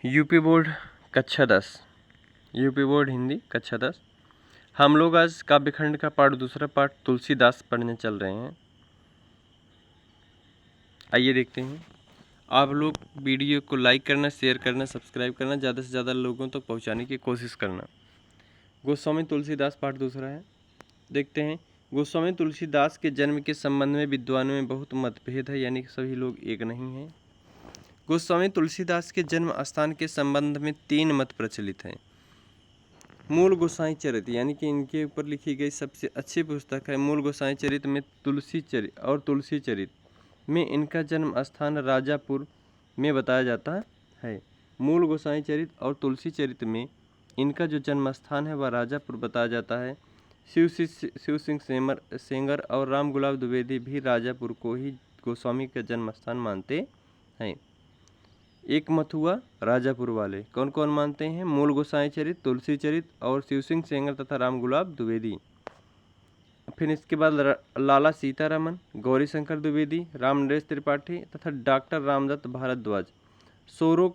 UP board कक्षा 10, UP board Hindi कक्षा 10। हम लोग आज काव्यखंड का पाठ दूसरा पाठ तुलसीदास पढ़ने चल रहे हैं। आइए देखते हैं। आप लोग वीडियो को लाइक करना, शेयर करना, सब्सक्राइब करना, ज़्यादा से ज़्यादा लोगों तक पहुंचाने की कोशिश करना। गोस्वामी तुलसीदास पाठ दूसरा है, देखते हैं। गोस्वामी तुलसीदास के जन्म के संबंध में विद्वानों में बहुत मतभेद है, यानी कि सभी लोग एक नहीं हैं। गोस्वामी तुलसीदास के जन्म स्थान के संबंध में 3 मत प्रचलित हैं। मूल गोसाई चरित, यानी कि इनके ऊपर लिखी गई सबसे अच्छी पुस्तक है मूल गोसाई चरित में तुलसी चरित में इनका जन्म स्थान राजापुर में बताया जाता है। मूल गोसाई चरित और तुलसी चरित में इनका जो जन्म स्थान है वह राजापुर बताया जाता है। शिव सिंह सेंगर और राम गुलाब द्विवेदी भी राजापुर को ही गोस्वामी का जन्म स्थान मानते हैं। एक मत हुआ राजापुर वाले। कौन कौन मानते हैं? मूल गोसाई चरित, तुलसी चरित और शिव सिंह सेंगर तथा राम गुलाब द्विवेदी। फिर इसके बाद लाला सीतारमन, गौरी शंकर द्विवेदी, राम नरेश त्रिपाठी तथा डॉक्टर रामदत्त भारद्वाज सोरो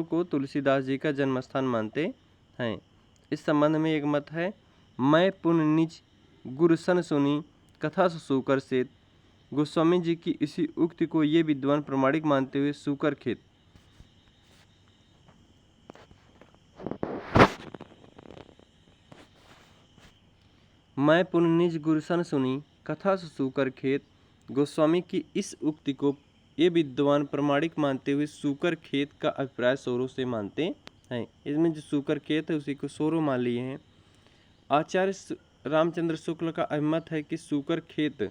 को तुलसीदास जी का जन्म स्थान मानते हैं। इस संबंध में एक मत है, मैं पुन निज गुरसन सुनी कथा सूकर से। गोस्वामी जी की इसी उक्ति को ये विद्वान प्रमाणिक मानते हुए सूकर खेत मैं पुन निज गुरसन सुनी कथा सूकर खेत। गोस्वामी की इस उक्ति को ये विद्वान प्रमाणिक मानते हुए सूकर खेत का अभिप्राय सोरो से मानते हैं। इसमें जो सूकर खेत है उसी को सोरो मान लिए हैं। आचार्य रामचंद्र शुक्ल का अभिमत है कि सूकर खेत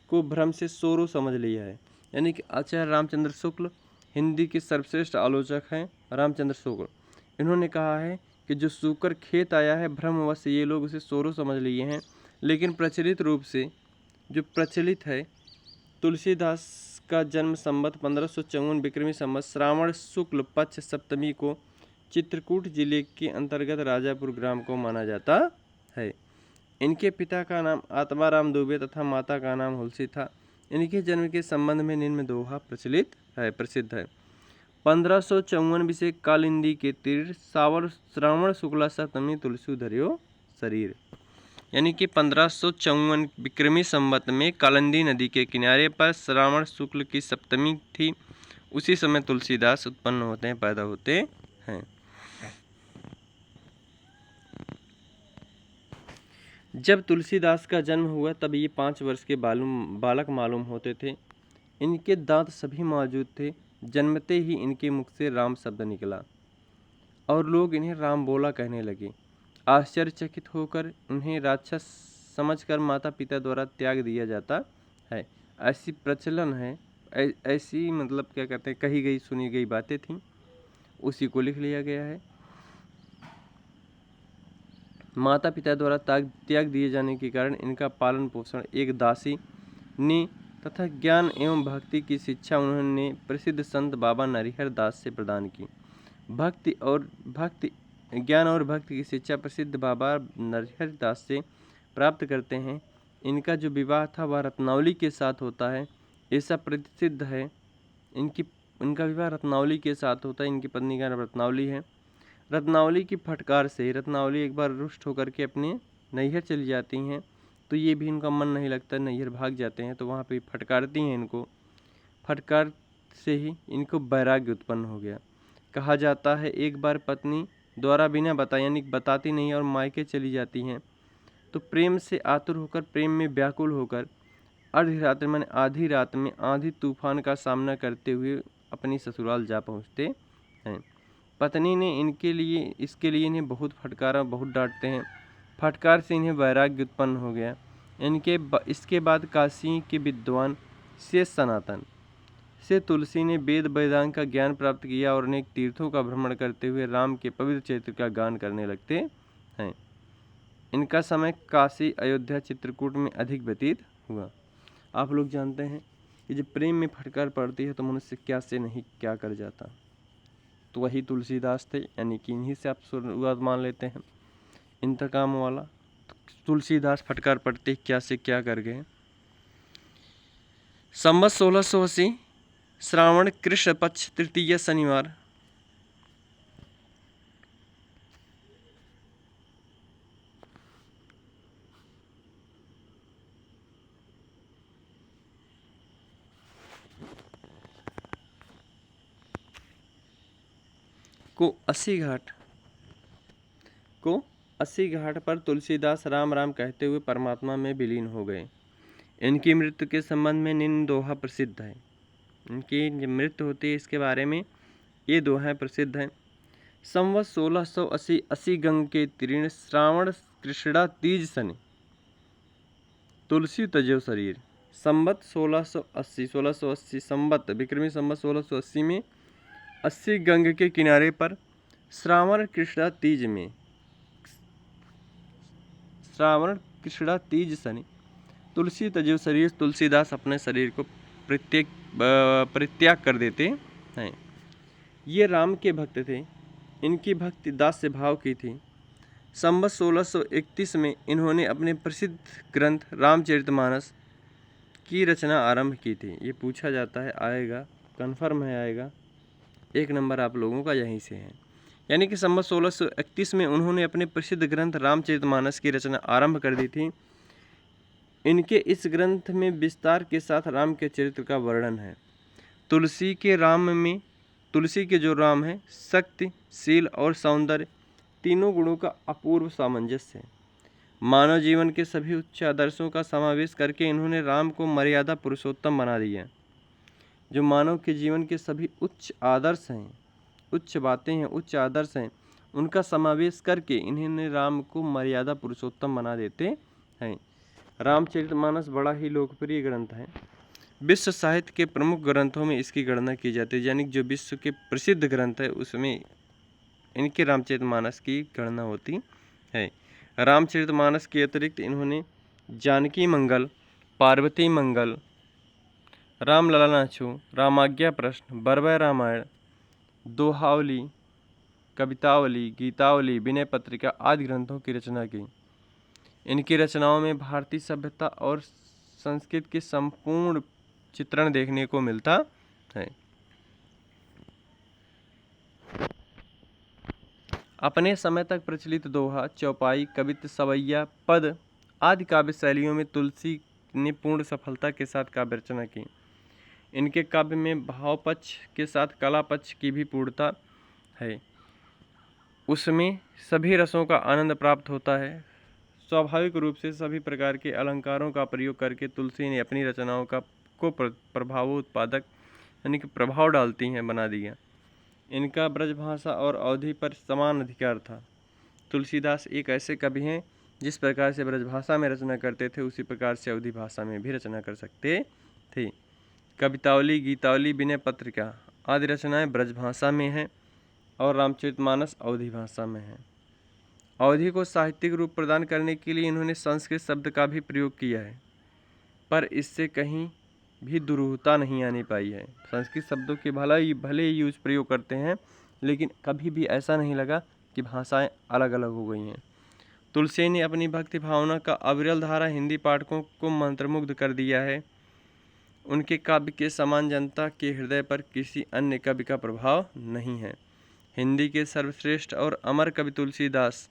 को भ्रम से सोरो समझ लिया है, यानी कि आचार्य रामचंद्र शुक्ल हिंदी के सर्वश्रेष्ठ आलोचक हैं रामचंद्र शुक्ल। इन्होंने कहा है कि जो सूकर खेत आया है भ्रमवश ये लोग उसे सोरो समझ लिए हैं, लेकिन प्रचलित रूप से जो प्रचलित है तुलसीदास का जन्म संवत 1554 विक्रमी संवत श्रावण शुक्ल पक्ष सप्तमी को चित्रकूट जिले के अंतर्गत राजापुर ग्राम को माना जाता है। इनके पिता का नाम आत्माराम दुबे तथा माता का नाम हुलसी था। इनके जन्म के संबंध में निम्न दोहा प्रसिद्ध है। 1554 विषय कालिंदी के तीर श्रावण शुक्ला सप्तमी तुलसी धरियो शरीर, यानी कि 1554 विक्रमी संवत में कालिंदी नदी के किनारे पर श्रावण शुक्ल की सप्तमी थी। उसी समय तुलसीदास उत्पन्न होते हैं, पैदा होते हैं। जब तुलसीदास का जन्म हुआ तब ये 5 वर्ष के बालक मालूम होते थे। इनके दांत सभी मौजूद थे। जन्मते ही इनके मुख से राम शब्द निकला और लोग इन्हें राम बोला कहने लगे। आश्चर्यचकित होकर उन्हें राक्षस समझकर माता पिता द्वारा त्याग दिया जाता है। ऐसी प्रचलन है, ऐसी मतलब क्या कहते हैं, कही गई सुनी गई बातें थीं, उसी को लिख लिया गया है। माता पिता द्वारा त्याग दिए जाने के कारण इनका पालन पोषण एक दासी ने तथा ज्ञान एवं भक्ति की शिक्षा उन्होंने प्रसिद्ध संत बाबा नरिहर दास से प्रदान की। ज्ञान और भक्ति की शिक्षा प्रसिद्ध बाबा नरिहर दास से प्राप्त करते हैं। इनका जो विवाह था वह रत्नावली के साथ होता है, ऐसा प्रसिद्ध है। इनका विवाह रत्नावली के साथ होता है। इनकी पत्नी का नाम रत्नावली है। रत्नावली की फटकार से रत्नावली एक बार रुष्ट होकर के अपने नैहर चली जाती हैं, तो ये भी इनका मन नहीं लगता, नैहर भाग जाते हैं। तो वहाँ पे फटकारती हैं इनको। फटकार से ही इनको वैराग्य उत्पन्न हो गया। कहा जाता है एक बार पत्नी द्वारा बिना बताए, यानी बताती नहीं और मायके चली जाती हैं, तो प्रेम से आतुर होकर, प्रेम में व्याकुल होकर आधी रात में आंधी तूफान का सामना करते हुए अपनी ससुराल जा पहुँचते हैं। पत्नी ने इसके लिए इन्हें बहुत फटकारा, बहुत डांटते हैं। फटकार से इन्हें वैराग्य उत्पन्न हो गया। इसके बाद काशी के विद्वान शेष सनातन से तुलसी ने वेद वेदांग का ज्ञान प्राप्त किया और अनेक तीर्थों का भ्रमण करते हुए राम के पवित्र चरित्र का गान करने लगते हैं। इनका समय काशी, अयोध्या, चित्रकूट में अधिक व्यतीत हुआ। आप लोग जानते हैं कि जब प्रेम में फटकार पड़ती है तो मनुष्य क्या से नहीं क्या कर जाता, तो वही तुलसीदास थे, यानी कि इन्हीं से आप शुरुआत मान लेते हैं इंतकाम वाला। तुलसीदास फटकार पड़ते क्या से क्या कर गए। संवत 1680 श्रावण कृष्ण पक्ष तृतीय शनिवार को अस्सी घाट पर तुलसीदास राम राम कहते हुए परमात्मा में विलीन हो गए। इनकी मृत्यु के संबंध में निम्न दोहा प्रसिद्ध है। इनकी जब मृत्यु होती है इसके बारे में ये दोहा प्रसिद्ध है। संवत 1680 अस्सी गंग के तीर्ण श्रावण कृष्णा तीज सनि तुलसी तजो शरीर। संवत 1680 संवत विक्रमी संवत 1680 में अस्सी गंग के किनारे पर श्रावण कृष्णा तीज सनि तुलसी तजो शरीर, तुलसीदास अपने शरीर को परित्याग कर देते हैं। ये राम के भक्त थे। इनकी भक्ति दास्य भाव की थी। संवत 1631 में इन्होंने अपने प्रसिद्ध ग्रंथ रामचरितमानस की रचना आरंभ की थी। ये पूछा जाता है, आएगा, कन्फर्म है आएगा। 1 नंबर आप लोगों का यहीं से है। यानी कि संवत 1631 में उन्होंने अपने प्रसिद्ध ग्रंथ रामचरितमानस की रचना आरंभ कर दी थी। इनके इस ग्रंथ में विस्तार के साथ राम के चरित्र का वर्णन है। तुलसी के जो राम है, शक्ति, शील और सौंदर्य तीनों गुणों का अपूर्व सामंजस्य है। मानव जीवन के सभी उच्च आदर्शों का समावेश करके इन्होंने राम को मर्यादा पुरुषोत्तम बना दिया। जो मानव के जीवन के सभी उच्च आदर्श हैं, उच्च बातें हैं, उच्च आदर्श हैं, उनका समावेश करके इन्होंने राम को मर्यादा पुरुषोत्तम बना देते हैं। रामचरितमानस बड़ा ही लोकप्रिय ग्रंथ है। विश्व साहित्य के प्रमुख ग्रंथों में इसकी गणना की जाती है। यानी जो विश्व के प्रसिद्ध ग्रंथ है उसमें इनके रामचरितमानस की गणना होती है। रामचरितमानस के अतिरिक्त इन्होंने जानकी मंगल, पार्वती मंगल, राम ललानाछु, रामाज्ञा प्रश्न, बरबय रामायण, दोहावली, कवितावली, गीतावली, विनय पत्रिका आदि ग्रंथों की रचना की। इनकी रचनाओं में भारतीय सभ्यता और संस्कृति के संपूर्ण चित्रण देखने को मिलता है। अपने समय तक प्रचलित दोहा, चौपाई, कवित्त, सवैया, पद आदि काव्य शैलियों में तुलसी ने पूर्ण सफलता के साथ काव्य रचना की। इनके काव्य में भाव पक्ष के साथ कला पक्ष की भी पूर्णता है। उसमें सभी रसों का आनंद प्राप्त होता है। स्वाभाविक रूप से सभी प्रकार के अलंकारों का प्रयोग करके तुलसी ने अपनी रचनाओं को प्रभावोत्पादक यानी कि प्रभाव डालती हैं बना दिया। इनका ब्रजभाषा और अवधि पर समान अधिकार था। तुलसीदास एक ऐसे कवि हैं जिस प्रकार से ब्रजभाषा में रचना करते थे उसी प्रकार से अवधि भाषा में भी रचना कर सकते थे। कवितावली, गीतावली, विनय पत्रिका आदि रचनाएं ब्रजभाषा में हैं और रामचरितमानस अवधि भाषा में है। अवधि को साहित्यिक रूप प्रदान करने के लिए इन्होंने संस्कृत शब्द का भी प्रयोग किया है, पर इससे कहीं भी दुरूहता नहीं आनी पाई है। संस्कृत शब्दों के भले ही यूज प्रयोग करते हैं, लेकिन कभी भी ऐसा नहीं लगा कि भाषाएं अलग अलग हो गई हैं। तुलसी ने अपनी भक्ति भावना का अविरल धारा हिंदी पाठकों को मंत्रमुग्ध कर दिया है। उनके काव्य के समान जनता के हृदय पर किसी अन्य कवि का प्रभाव नहीं है। हिंदी के सर्वश्रेष्ठ और अमर कवि तुलसीदास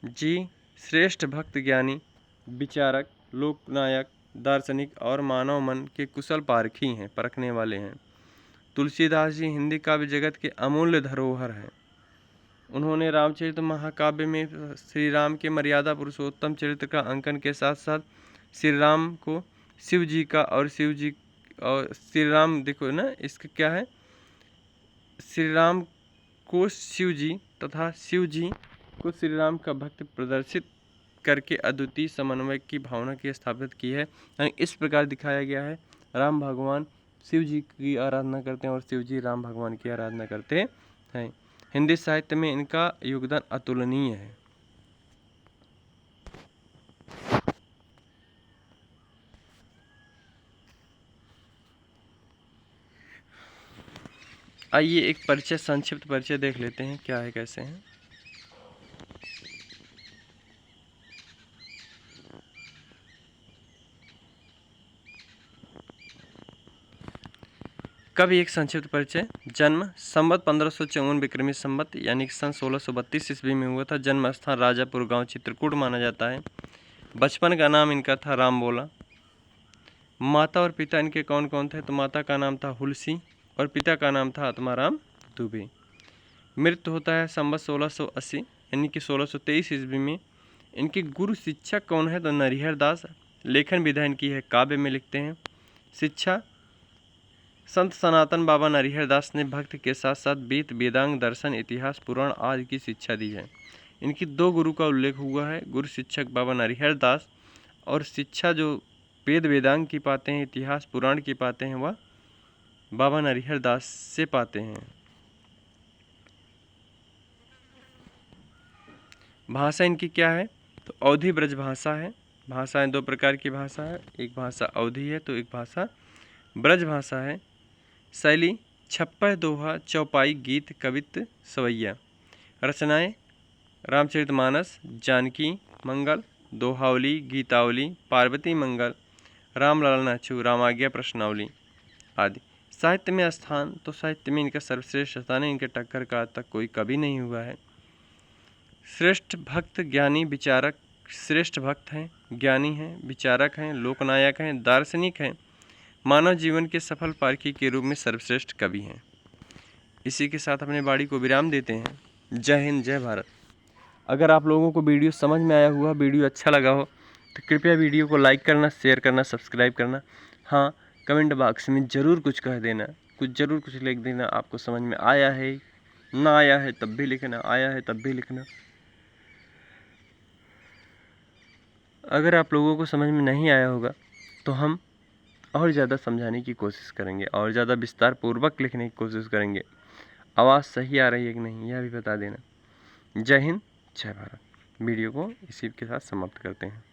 जी श्रेष्ठ भक्त, ज्ञानी, विचारक, लोकनायक, दार्शनिक और मानव मन के कुशल पारखी हैं, परखने वाले हैं। तुलसीदास जी हिंदी काव्य जगत के अमूल्य धरोहर हैं। उन्होंने रामचरित महाकाव्य में श्री राम के मर्यादा पुरुषोत्तम चरित्र का अंकन के साथ साथ श्री राम को शिव जी का और श्री राम देखो ना इसका क्या है, श्री राम को शिव जी तथा शिव जी को श्री राम का भक्त प्रदर्शित करके अद्वितीय समन्वय की भावना की स्थापित की है। इस प्रकार दिखाया गया है राम भगवान शिव जी की आराधना करते हैं और शिव जी राम भगवान की आराधना करते हैं। हिंदी साहित्य में इनका योगदान अतुलनीय है। आइए एक परिचय, संक्षिप्त परिचय देख लेते हैं क्या है कैसे हैं। कवि एक संक्षिप्त परिचय। जन्म संवत 1554 विक्रमी संवत यानी कि सन 1632 ईस्वी में हुआ था। जन्म स्थान राजापुर गांव चित्रकूट माना जाता है। बचपन का नाम इनका था राम बोला। माता और पिता इनके कौन कौन थे, तो माता का नाम था हुलसी और पिता का नाम था आत्माराम दुबे। मृत्यु होता है संवत 1680 यानी कि 1623 ईस्वी में। इनके गुरु शिक्षक कौन है? तो नरिहर दास। लेखन विधा इनकी है काव्य में लिखते हैं। शिक्षा संत सनातन बाबा नरिहर दास ने भक्त के साथ साथ वेद वेदांग दर्शन इतिहास पुराण आदि की शिक्षा दी है। इनकी 2 गुरु का उल्लेख हुआ है, गुरु शिक्षक बाबा नरिहर दास, और शिक्षा जो वेद वेदांग की पाते हैं, इतिहास पुराण की पाते हैं, वह बाबा नरिहर दास से पाते हैं। भाषा इनकी क्या है? तो अवधी ब्रज भाषा है। भाषाएं 2 प्रकार की भाषा है, एक भाषा अवधी है तो एक भाषा ब्रज भाषा है। शैली छप्पह, दोहा, चौपाई, गीत, कवित्त, सवैया। रचनाएं रामचरितमानस, जानकी मंगल, दोहावली, गीतावली, पार्वती मंगल, राम ललन अछू, रामाज्ञा प्रश्नावली आदि। साहित्य में स्थान तो साहित्य में इनका सर्वश्रेष्ठ स्थान है, इनके टक्कर का आज तक कोई कभी नहीं हुआ है। श्रेष्ठ भक्त ज्ञानी विचारक, श्रेष्ठ भक्त हैं, ज्ञानी हैं, विचारक हैं, लोकनायक हैं, दार्शनिक हैं, मानव जीवन के सफल पारखी के रूप में सर्वश्रेष्ठ कवि हैं। इसी के साथ अपने वाणी को विराम देते हैं। जय हिंद, जय भारत। अगर आप लोगों को वीडियो समझ में आया हुआ, वीडियो अच्छा लगा हो तो कृपया वीडियो को लाइक करना, शेयर करना, सब्सक्राइब करना। हाँ, कमेंट बॉक्स में ज़रूर कुछ कह देना, ज़रूर कुछ लिख देना। आपको समझ में आया है, ना आया है तब भी लिखना, आया है तब भी लिखना। अगर आप लोगों को समझ में नहीं आया होगा तो हम और ज़्यादा समझाने की कोशिश करेंगे और ज़्यादा विस्तार पूर्वक लिखने की कोशिश करेंगे। आवाज़ सही आ रही है कि नहीं, यह भी बता देना। जय हिंद, जय भारत। वीडियो को इसी के साथ समाप्त करते हैं।